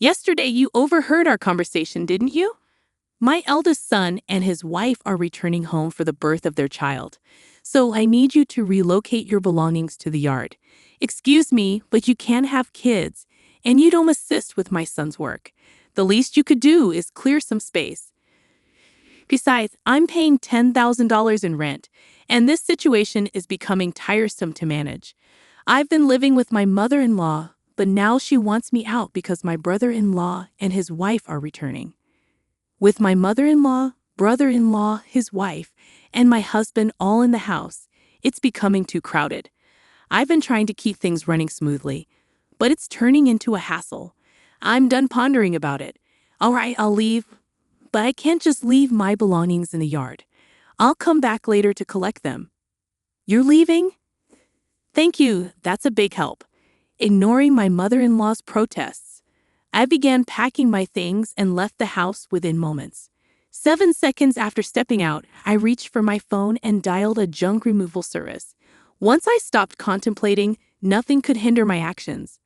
Yesterday you overheard our conversation, didn't you? My eldest son and his wife are returning home for the birth of their child, so I need you to relocate your belongings to the yard. Excuse me, but you can't have kids, and you don't assist with my son's work. The least you could do is clear some space. Besides, I'm paying $10,000 in rent, and this situation is becoming tiresome to manage. I've been living with my mother-in-law, but now she wants me out because my brother-in-law and his wife are returning. With my mother-in-law, brother-in-law, his wife, and my husband all in the house, it's becoming too crowded. I've been trying to keep things running smoothly, but it's turning into a hassle. I'm done pondering about it. All right, I'll leave, but I can't just leave my belongings in the yard. I'll come back later to collect them. You're leaving? Thank you, that's a big help. Ignoring my mother-in-law's protests, I began packing my things and left the house within moments. 7 seconds after stepping out, I reached for my phone and dialed a junk removal service. Once I stopped contemplating, nothing could hinder my actions.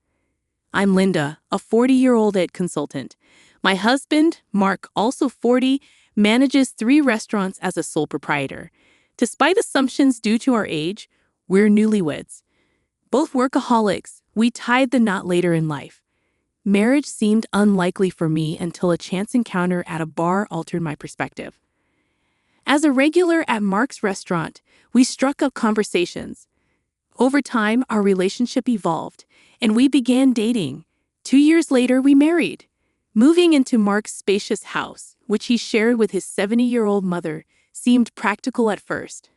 I'm Linda, a 40-year-old ed consultant. My husband, Mark, also 40, manages 3 restaurants as a sole proprietor. Despite assumptions due to our age, we're newlyweds. Both workaholics, we tied the knot later in life. Marriage seemed unlikely for me until a chance encounter at a bar altered my perspective. As a regular at Mark's restaurant, we struck up conversations. Over time, our relationship evolved, and we began dating. 2 years later, we married. Moving into Mark's spacious house, which he shared with his 70-year-old mother, seemed practical at first.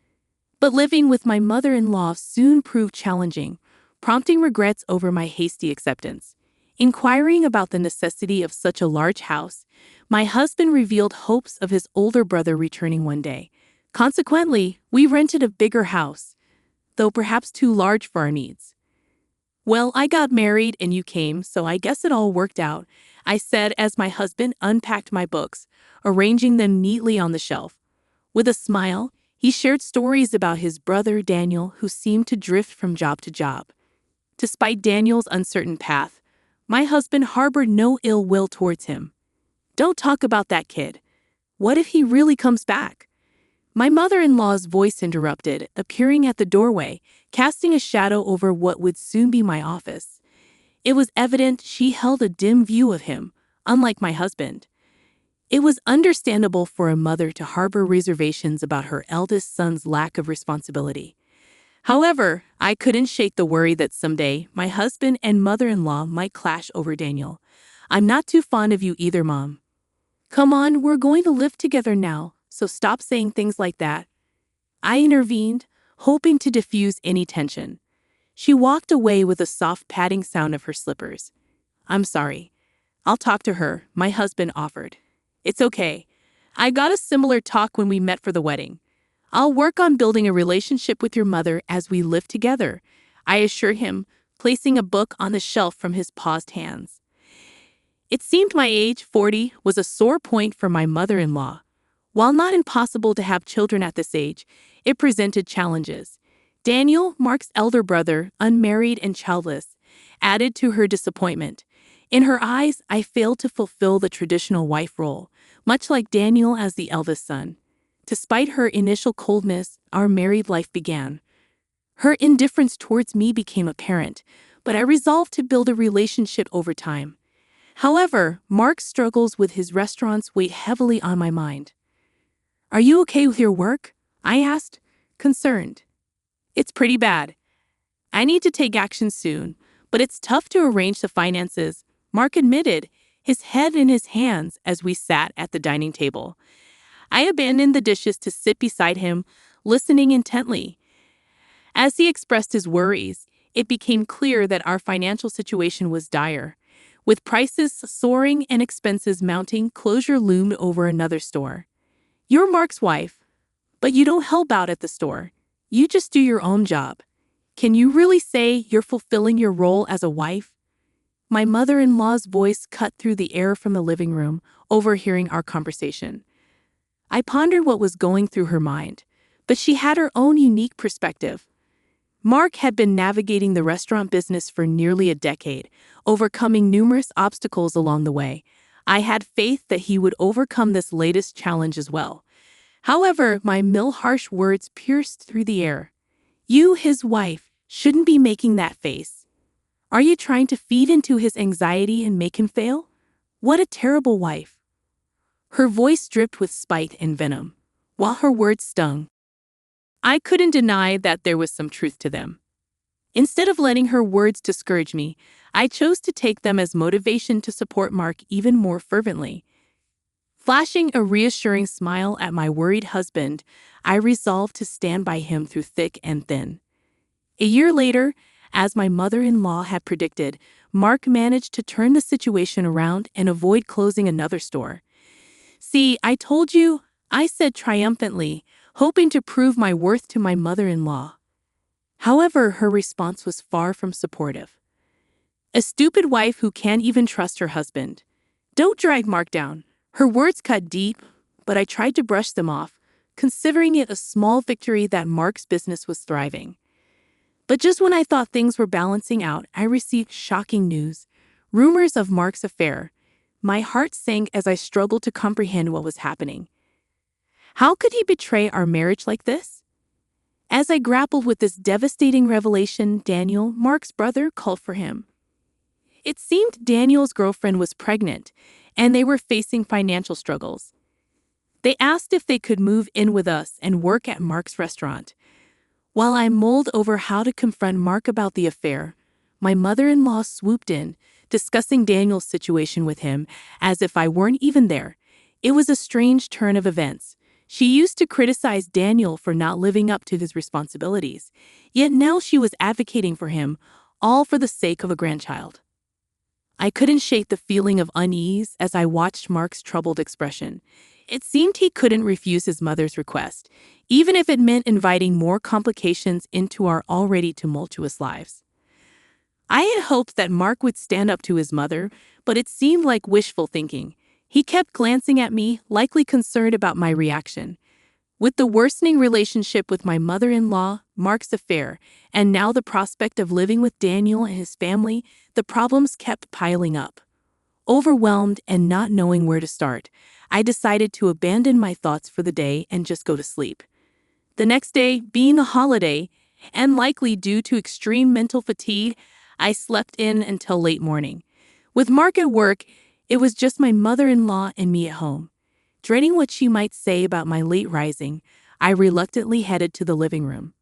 But living with my mother-in-law soon proved challenging, prompting regrets over my hasty acceptance. Inquiring about the necessity of such a large house, my husband revealed hopes of his older brother returning one day. Consequently, we rented a bigger house, though perhaps too large for our needs. Well, I got married and you came, so I guess it all worked out, I said as my husband unpacked my books, arranging them neatly on the shelf. With a smile, he shared stories about his brother Daniel, who seemed to drift from job to job. Despite Daniel's uncertain path, my husband harbored no ill will towards him. Don't talk about that kid. What if he really comes back? My mother-in-law's voice interrupted, appearing at the doorway, casting a shadow over what would soon be my office. It was evident she held a dim view of him, unlike my husband. It was understandable for a mother to harbor reservations about her eldest son's lack of responsibility. However, I couldn't shake the worry that someday my husband and mother-in-law might clash over Daniel. I'm not too fond of you either, Mom. Come on, we're going to live together now, so stop saying things like that. I intervened, hoping to diffuse any tension. She walked away with a soft padding sound of her slippers. I'm sorry. I'll talk to her, my husband offered. It's okay. I got a similar talk when we met for the wedding. I'll work on building a relationship with your mother as we live together, I assure him, placing a book on the shelf from his paused hands. It seemed my age, 40, was a sore point for my mother-in-law. While not impossible to have children at this age, it presented challenges. Daniel, Mark's elder brother, unmarried and childless, added to her disappointment. In her eyes, I failed to fulfill the traditional wife role, much like Daniel as the eldest son. Despite her initial coldness, our married life began. Her indifference towards me became apparent, but I resolved to build a relationship over time. However, Mark's struggles with his restaurants weighed heavily on my mind. Are you okay with your work? I asked, concerned. It's pretty bad. I need to take action soon, but it's tough to arrange the finances, Mark admitted, his head in his hands as we sat at the dining table. I abandoned the dishes to sit beside him, listening intently. As he expressed his worries, it became clear that our financial situation was dire. With prices soaring and expenses mounting, closure loomed over another store. You're Mark's wife, but you don't help out at the store. You just do your own job. Can you really say you're fulfilling your role as a wife? My mother-in-law's voice cut through the air from the living room, overhearing our conversation. I pondered what was going through her mind, but she had her own unique perspective. Mark had been navigating the restaurant business for nearly a decade, overcoming numerous obstacles along the way. I had faith that he would overcome this latest challenge as well. However, my harsh words pierced through the air. You, his wife, shouldn't be making that face. Are you trying to feed into his anxiety and make him fail? What a terrible wife. Her voice dripped with spite and venom, while her words stung. I couldn't deny that there was some truth to them. Instead of letting her words discourage me, I chose to take them as motivation to support Mark even more fervently. Flashing a reassuring smile at my worried husband, I resolved to stand by him through thick and thin. A year later, as my mother-in-law had predicted, Mark managed to turn the situation around and avoid closing another store. "See, I told you," I said triumphantly, hoping to prove my worth to my mother-in-law. However, her response was far from supportive. "A stupid wife who can't even trust her husband. Don't drag Mark down." Her words cut deep, but I tried to brush them off, considering it a small victory that Mark's business was thriving. But just when I thought things were balancing out, I received shocking news. Rumors of Mark's affair. My heart sank as I struggled to comprehend what was happening. How could he betray our marriage like this? As I grappled with this devastating revelation, Daniel, Mark's brother, called for him. It seemed Daniel's girlfriend was pregnant, and they were facing financial struggles. They asked if they could move in with us and work at Mark's restaurant. While I mulled over how to confront Mark about the affair, my mother-in-law swooped in, discussing Daniel's situation with him as if I weren't even there. It was a strange turn of events. She used to criticize Daniel for not living up to his responsibilities, yet now she was advocating for him, all for the sake of a grandchild. I couldn't shake the feeling of unease as I watched Mark's troubled expression. It seemed he couldn't refuse his mother's request, even if it meant inviting more complications into our already tumultuous lives. I had hoped that Mark would stand up to his mother, but it seemed like wishful thinking. He kept glancing at me, likely concerned about my reaction. With the worsening relationship with my mother-in-law, Mark's affair, and now the prospect of living with Daniel and his family, the problems kept piling up. Overwhelmed and not knowing where to start, I decided to abandon my thoughts for the day and just go to sleep. The next day, being a holiday, and likely due to extreme mental fatigue, I slept in until late morning. With Mark at work, it was just my mother-in-law and me at home. Dreading what she might say about my late rising, I reluctantly headed to the living room.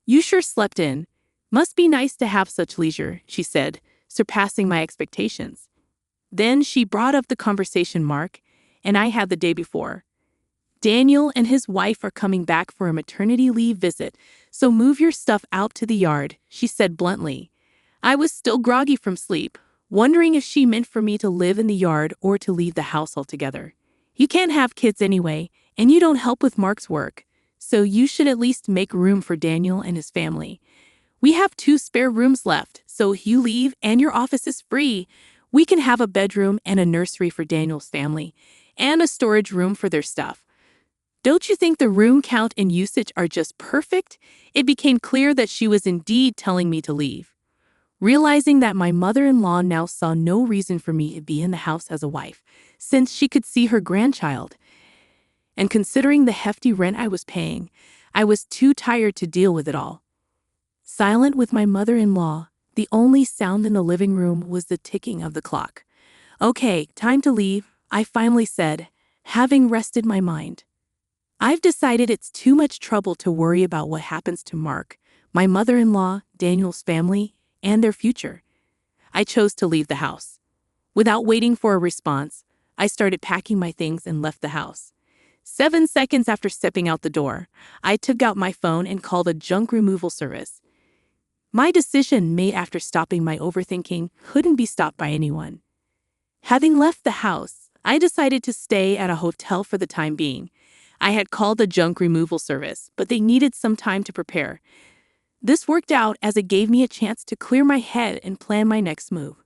"You sure slept in. Must be nice to have such leisure," she said, surpassing my expectations. Then she brought up the conversation Mark and I had the day before. "Daniel and his wife are coming back for a maternity leave visit, so move your stuff out to the yard," she said bluntly. I was still groggy from sleep, wondering if she meant for me to live in the yard or to leave the house altogether. "You can't have kids anyway, and you don't help with Mark's work, so you should at least make room for Daniel and his family. We have 2 spare rooms left, so if you leave and your office is free, we can have a bedroom and a nursery for Daniel's family, and a storage room for their stuff. Don't you think the room count and usage are just perfect?" It became clear that she was indeed telling me to leave. Realizing that my mother-in-law now saw no reason for me to be in the house as a wife, since she could see her grandchild, and considering the hefty rent I was paying, I was too tired to deal with it all. Silent with my mother-in-law, the only sound in the living room was the ticking of the clock. "Okay, time to leave," I finally said, having rested my mind. "I've decided it's too much trouble to worry about what happens to Mark, my mother-in-law, Daniel's family, and their future." I chose to leave the house. Without waiting for a response, I started packing my things and left the house. 7 seconds after stepping out the door, I took out my phone and called a junk removal service. My decision, made after stopping my overthinking, couldn't be stopped by anyone. Having left the house, I decided to stay at a hotel for the time being. I had called a junk removal service, but they needed some time to prepare. This worked out as it gave me a chance to clear my head and plan my next move.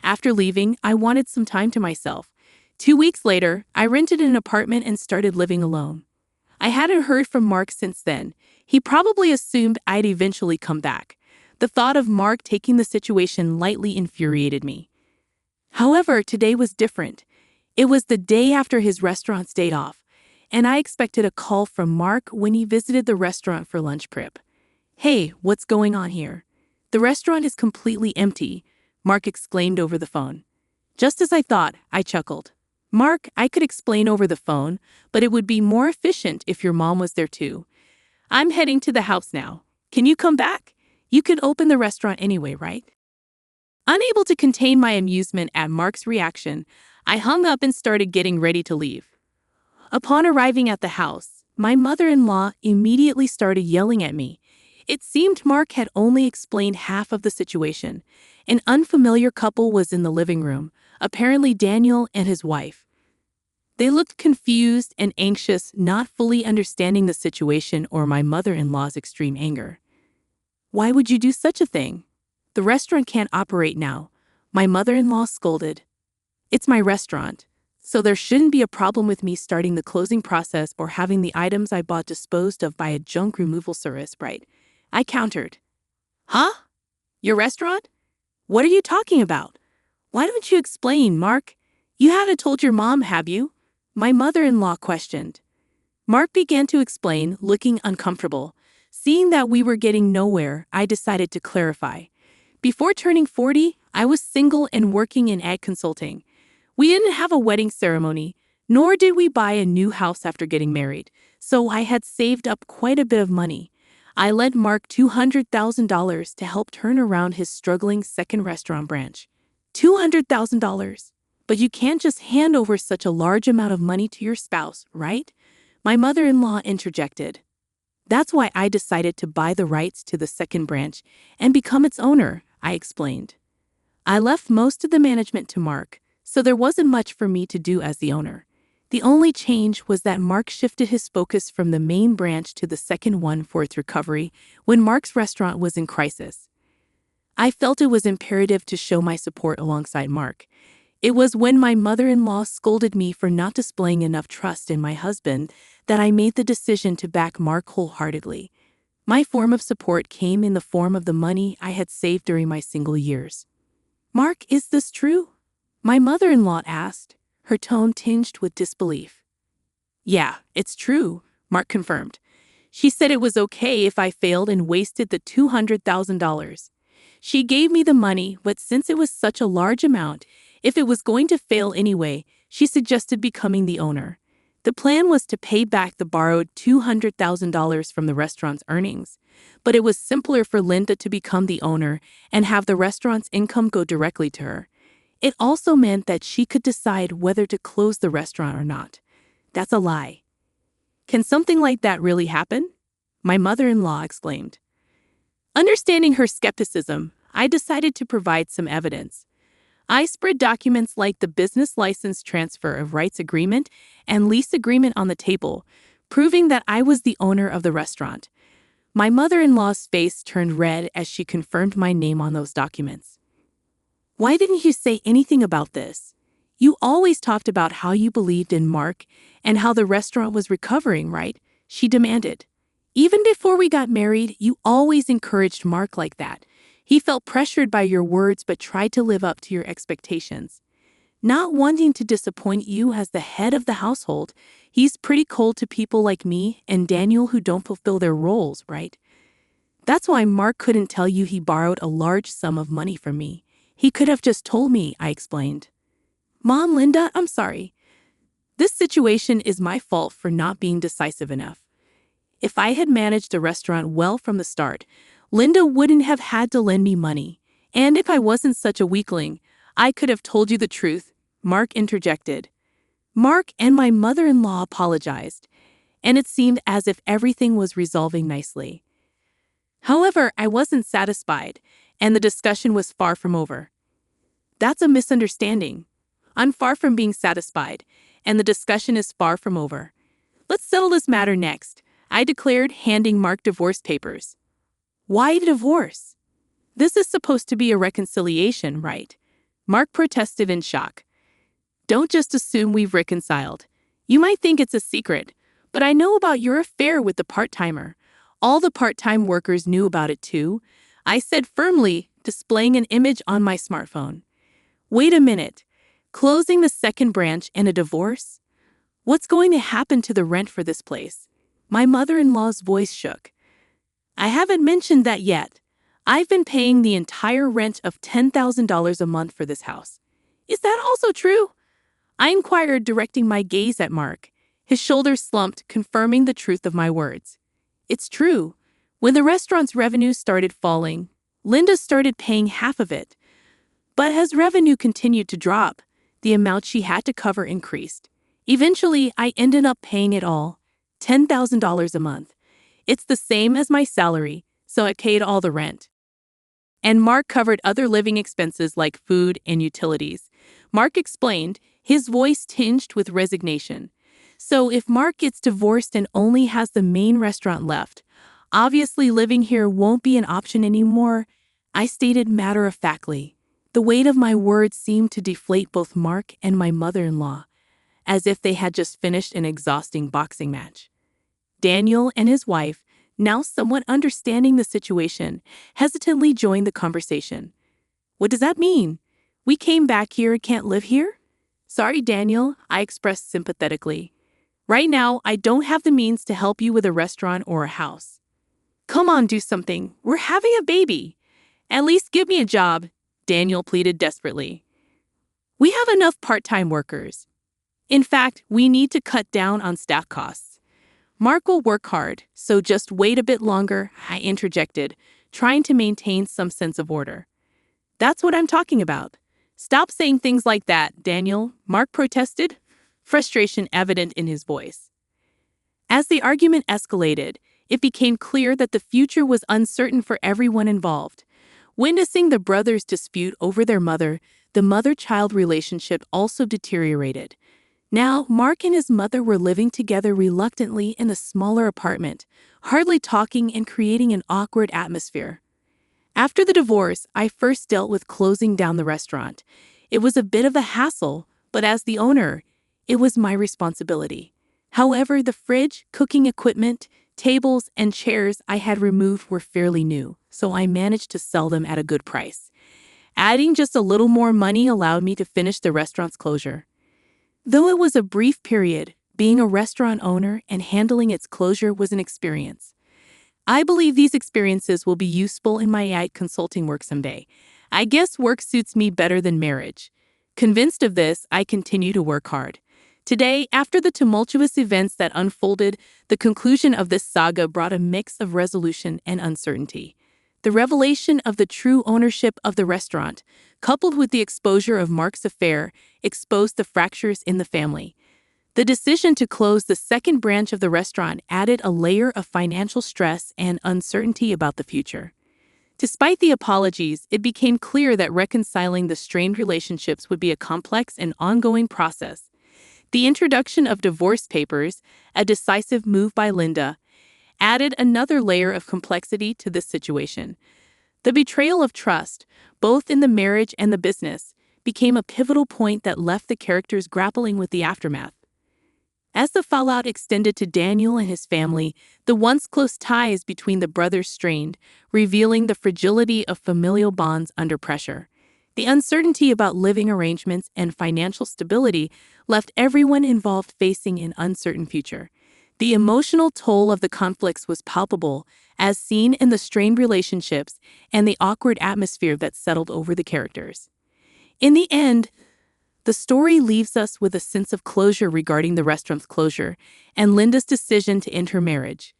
After leaving, I wanted some time to myself. 2 weeks later, I rented an apartment and started living alone. I hadn't heard from Mark since then. He probably assumed I'd eventually come back. The thought of Mark taking the situation lightly infuriated me. However, today was different. It was the day after his restaurant's day off, and I expected a call from Mark when he visited the restaurant for lunch prep. "Hey, what's going on here? The restaurant is completely empty," Mark exclaimed over the phone. Just as I thought, I chuckled. "Mark, I could explain over the phone, but it would be more efficient if your mom was there too. I'm heading to the house now. Can you come back? You could open the restaurant anyway, right?" Unable to contain my amusement at Mark's reaction, I hung up and started getting ready to leave. Upon arriving at the house, my mother-in-law immediately started yelling at me. It seemed Mark had only explained half of the situation. An unfamiliar couple was in the living room, apparently Daniel and his wife. They looked confused and anxious, not fully understanding the situation or my mother-in-law's extreme anger. "Why would you do such a thing? The restaurant can't operate now," my mother-in-law scolded. "It's my restaurant, so there shouldn't be a problem with me starting the closing process or having the items I bought disposed of by a junk removal service, right?" I countered. "Huh? Your restaurant? What are you talking about? Why don't you explain, Mark? You haven't told your mom, have you?" my mother-in-law questioned. Mark began to explain, looking uncomfortable. Seeing that we were getting nowhere, I decided to clarify. Before turning 40, I was single and working in ad consulting. We didn't have a wedding ceremony, nor did we buy a new house after getting married, so I had saved up quite a bit of money. I lent Mark $200,000 to help turn around his struggling second restaurant branch. $200,000? But you can't just hand over such a large amount of money to your spouse, right? My mother-in-law interjected. "That's why I decided to buy the rights to the second branch and become its owner," I explained. I left most of the management to Mark, so there wasn't much for me to do as the owner. The only change was that Mark shifted his focus from the main branch to the second one for its recovery when Mark's restaurant was in crisis. I felt it was imperative to show my support alongside Mark. It was when my mother-in-law scolded me for not displaying enough trust in my husband that I made the decision to back Mark wholeheartedly. My form of support came in the form of the money I had saved during my single years. "Mark, is this true?" my mother-in-law asked, her tone tinged with disbelief. "Yeah, it's true," Mark confirmed. "She said it was okay if I failed and wasted the $200,000. She gave me the money, but since it was such a large amount, if it was going to fail anyway, she suggested becoming the owner. The plan was to pay back the borrowed $200,000 from the restaurant's earnings, but it was simpler for Linda to become the owner and have the restaurant's income go directly to her. It also meant that she could decide whether to close the restaurant or not. That's a lie. Can something like that really happen? My mother-in-law exclaimed. Understanding her skepticism, I decided to provide some evidence. I spread documents like the business license transfer of rights agreement and lease agreement on the table, proving that I was the owner of the restaurant. My mother-in-law's face turned red as she confirmed my name on those documents. Why didn't you say anything about this? You always talked about how you believed in Mark and how the restaurant was recovering, right? She demanded. Even before we got married, you always encouraged Mark like that. He felt pressured by your words but tried to live up to your expectations. Not wanting to disappoint you as the head of the household, he's pretty cold to people like me and Daniel who don't fulfill their roles, right? That's why Mark couldn't tell you he borrowed a large sum of money from me. He could have just told me, I explained. Mom, Linda, I'm sorry. This situation is my fault for not being decisive enough. If I had managed the restaurant well from the start, Linda wouldn't have had to lend me money. And if I wasn't such a weakling, I could have told you the truth, Mark interjected. Mark and my mother-in-law apologized, and it seemed as if everything was resolving nicely. However, I wasn't satisfied, and the discussion was far from over. That's a misunderstanding. I'm far from being satisfied, and the discussion is far from over. Let's settle this matter next, I declared, handing Mark divorce papers. Why divorce? This is supposed to be a reconciliation, right? Mark protested in shock. Don't just assume we've reconciled. You might think it's a secret, But I know about your affair with the part-timer. All the part-time workers knew about it too, I said firmly, displaying an image on my smartphone. Wait a minute. Closing the second branch and a divorce? What's going to happen to the rent for this place? My mother-in-law's voice shook. I haven't mentioned that yet. I've been paying the entire rent of $10,000 a month for this house. Is that also true? I inquired, directing my gaze at Mark. His shoulders slumped, confirming the truth of my words. It's true. When the restaurant's revenue started falling, Linda started paying half of it. But as revenue continued to drop, the amount she had to cover increased. Eventually, I ended up paying it all, $10,000 a month. It's the same as my salary, so I paid all the rent. And Mark covered other living expenses like food and utilities. Mark explained, his voice tinged with resignation. So if Mark gets divorced and only has the main restaurant left, obviously living here won't be an option anymore, I stated matter-of-factly. The weight of my words seemed to deflate both Mark and my mother-in-law, as if they had just finished an exhausting boxing match. Daniel and his wife, now somewhat understanding the situation, hesitantly joined the conversation. What does that mean? We came back here and can't live here? Sorry, Daniel, I expressed sympathetically. Right now, I don't have the means to help you with a restaurant or a house. Come on, do something. We're having a baby. At least give me a job, Daniel pleaded desperately. We have enough part-time workers. In fact, we need to cut down on staff costs. Mark will work hard, so just wait a bit longer, I interjected, trying to maintain some sense of order. That's what I'm talking about. Stop saying things like that, Daniel, Mark protested, frustration evident in his voice. As the argument escalated, it became clear that the future was uncertain for everyone involved. Witnessing the brothers dispute over their mother, the mother-child relationship also deteriorated. Now, Mark and his mother were living together reluctantly in a smaller apartment, hardly talking and creating an awkward atmosphere. After the divorce, I first dealt with closing down the restaurant. It was a bit of a hassle, but as the owner, it was my responsibility. However, the fridge, cooking equipment, tables, and chairs I had removed were fairly new, so I managed to sell them at a good price. Adding just a little more money allowed me to finish the restaurant's closure. Though it was a brief period, being a restaurant owner and handling its closure was an experience. I believe these experiences will be useful in my AI consulting work someday. I guess work suits me better than marriage. Convinced of this, I continue to work hard. Today, after the tumultuous events that unfolded, the conclusion of this saga brought a mix of resolution and uncertainty. The revelation of the true ownership of the restaurant, coupled with the exposure of Mark's affair, exposed the fractures in the family. The decision to close the second branch of the restaurant added a layer of financial stress and uncertainty about the future. Despite the apologies, it became clear that reconciling the strained relationships would be a complex and ongoing process. The introduction of divorce papers, a decisive move by Linda, added another layer of complexity to this situation. The betrayal of trust, both in the marriage and the business, became a pivotal point that left the characters grappling with the aftermath. As the fallout extended to Daniel and his family, the once close ties between the brothers strained, revealing the fragility of familial bonds under pressure. The uncertainty about living arrangements and financial stability left everyone involved facing an uncertain future. The emotional toll of the conflicts was palpable, as seen in the strained relationships and the awkward atmosphere that settled over the characters. In the end, the story leaves us with a sense of closure regarding the restaurant's closure and Linda's decision to end her marriage.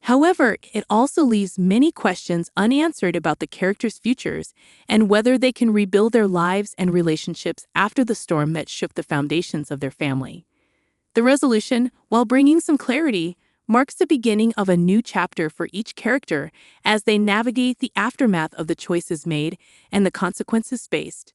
However, it also leaves many questions unanswered about the characters' futures and whether they can rebuild their lives and relationships after the storm that shook the foundations of their family. The resolution, while bringing some clarity, marks the beginning of a new chapter for each character as they navigate the aftermath of the choices made and the consequences faced.